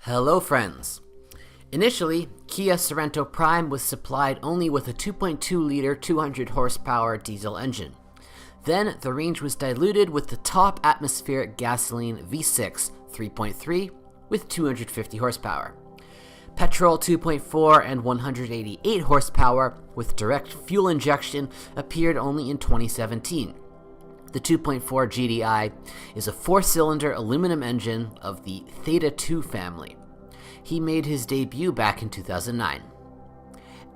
Hello friends! Initially, Kia Sorento Prime was supplied only with a 2.2-liter 200 horsepower diesel engine. Then the range was diluted with the top atmospheric gasoline V6 3.3 with 250 horsepower. Petrol 2.4 and 188 horsepower with direct fuel injection appeared only in 2017. The 2.4 GDI is a 4-cylinder aluminum engine of the Theta 2 family. He made his debut back in 2009.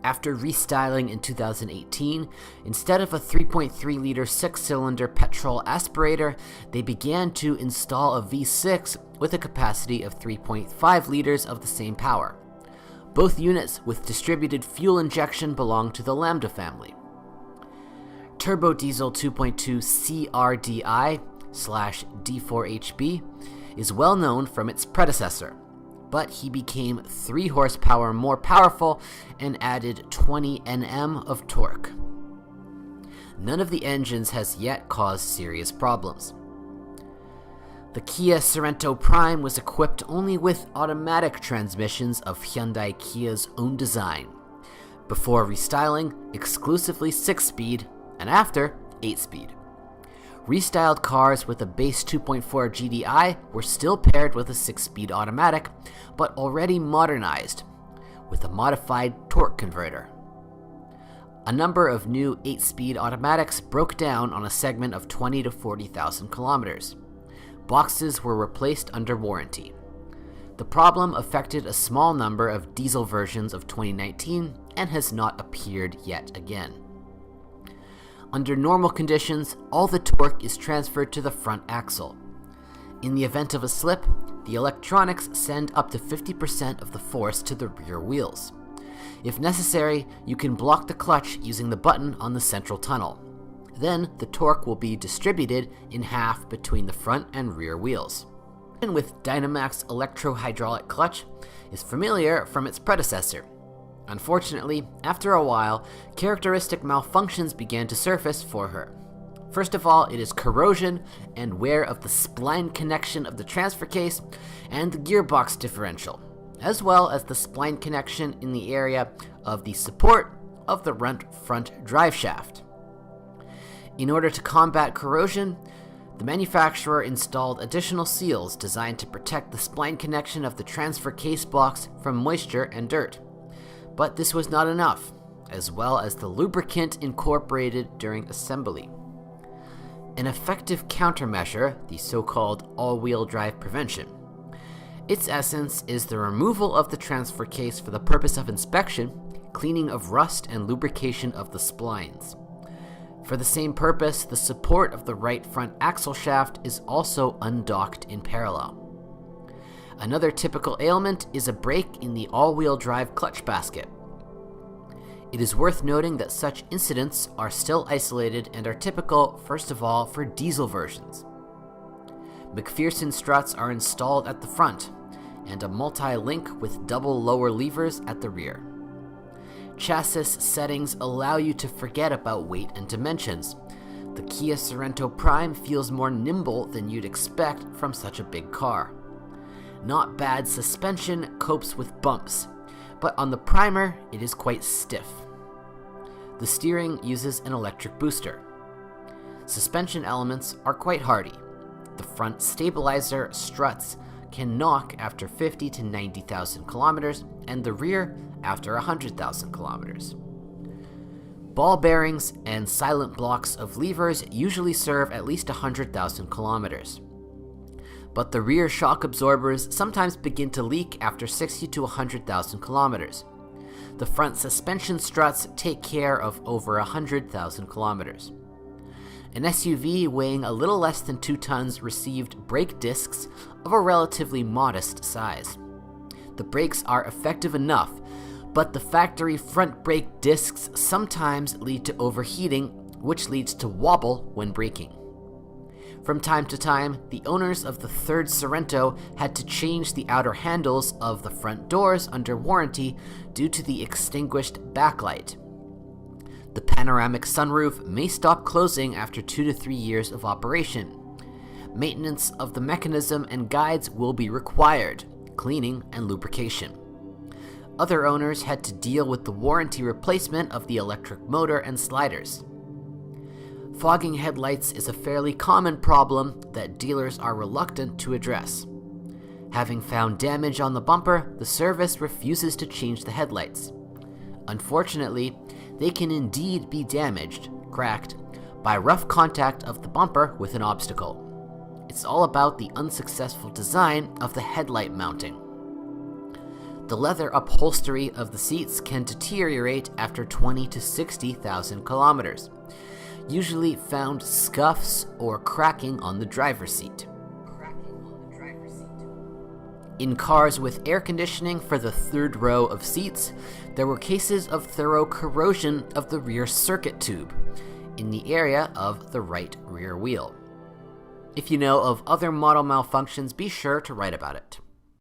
After restyling in 2018, instead of a 3.3-liter 6-cylinder petrol aspirator, they began to install a V6 with a capacity of 3.5 liters of the same power. Both units with distributed fuel injection belong to the Lambda family. Turbo Diesel 2.2 CRDI/D4HB is well known from its predecessor, but he became 3 horsepower more powerful and added 20 Nm of torque. None of the engines has yet caused serious problems. The Kia Sorento Prime was equipped only with automatic transmissions of Hyundai Kia's own design. Before restyling, exclusively 6-speed, and after, 8-speed. Restyled cars with a base 2.4 GDI were still paired with a 6-speed automatic, but already modernized, with a modified torque converter. A number of new 8-speed automatics broke down on a segment of 20 to 40,000 kilometers. Boxes were replaced under warranty. The problem affected a small number of diesel versions of 2019 and has not appeared yet again. Under normal conditions, all the torque is transferred to the front axle. In the event of a slip, the electronics send up to 50% of the force to the rear wheels. If necessary, you can block the clutch using the button on the central tunnel. Then, the torque will be distributed in half between the front and rear wheels. And with Dynamax electro-hydraulic clutch is familiar from its predecessor. Unfortunately, after a while, characteristic malfunctions began to surface for her. First of all, it is corrosion and wear of the spline connection of the transfer case and the gearbox differential, as well as the spline connection in the area of the support of the front drive shaft. In order to combat corrosion, the manufacturer installed additional seals designed to protect the spline connection of the transfer case box from moisture and dirt. But this was not enough, as well as the lubricant incorporated during assembly. An effective countermeasure, the so-called all-wheel drive prevention. Its essence is the removal of the transfer case for the purpose of inspection, cleaning of rust, and lubrication of the splines. For the same purpose, the support of the right front axle shaft is also undocked in parallel. Another typical ailment is a break in the all-wheel drive clutch basket. It is worth noting that such incidents are still isolated and are typical, first of all, for diesel versions. McPherson struts are installed at the front, and a multi-link with double lower levers at the rear. Chassis settings allow you to forget about weight and dimensions. The Kia Sorento Prime feels more nimble than you'd expect from such a big car. Not bad suspension copes with bumps, but on the primer it is quite stiff. The steering uses an electric booster. Suspension elements are quite hardy. The front stabilizer struts can knock after 50 to 90,000 kilometers and the rear after 100,000 kilometers. Ball bearings and silent blocks of levers usually serve at least 100,000 kilometers. But the rear shock absorbers sometimes begin to leak after 60 to 100,000 kilometers. The front suspension struts take care of over 100,000 kilometers. An SUV weighing a little less than 2 tons received brake discs of a relatively modest size. The brakes are effective enough, but the factory front brake discs sometimes lead to overheating, which leads to wobble when braking. From time to time, the owners of the third Sorento had to change the outer handles of the front doors under warranty due to the extinguished backlight. The panoramic sunroof may stop closing after 2 to 3 years of operation. Maintenance of the mechanism and guides will be required. cleaning, and lubrication. Other owners had to deal with the warranty replacement of the electric motor and sliders. Fogging headlights is a fairly common problem that dealers are reluctant to address. Having found damage on the bumper, the service refuses to change the headlights. Unfortunately, they can indeed be damaged, cracked, by rough contact of the bumper with an obstacle. It's all about the unsuccessful design of the headlight mounting. The leather upholstery of the seats can deteriorate after 20 to 60,000 kilometers, usually found scuffs or cracking on the driver's seat. In cars with air conditioning for the third row of seats, there were cases of thorough corrosion of the rear circuit tube in the area of the right rear wheel. If you know of other model malfunctions, be sure to write about it.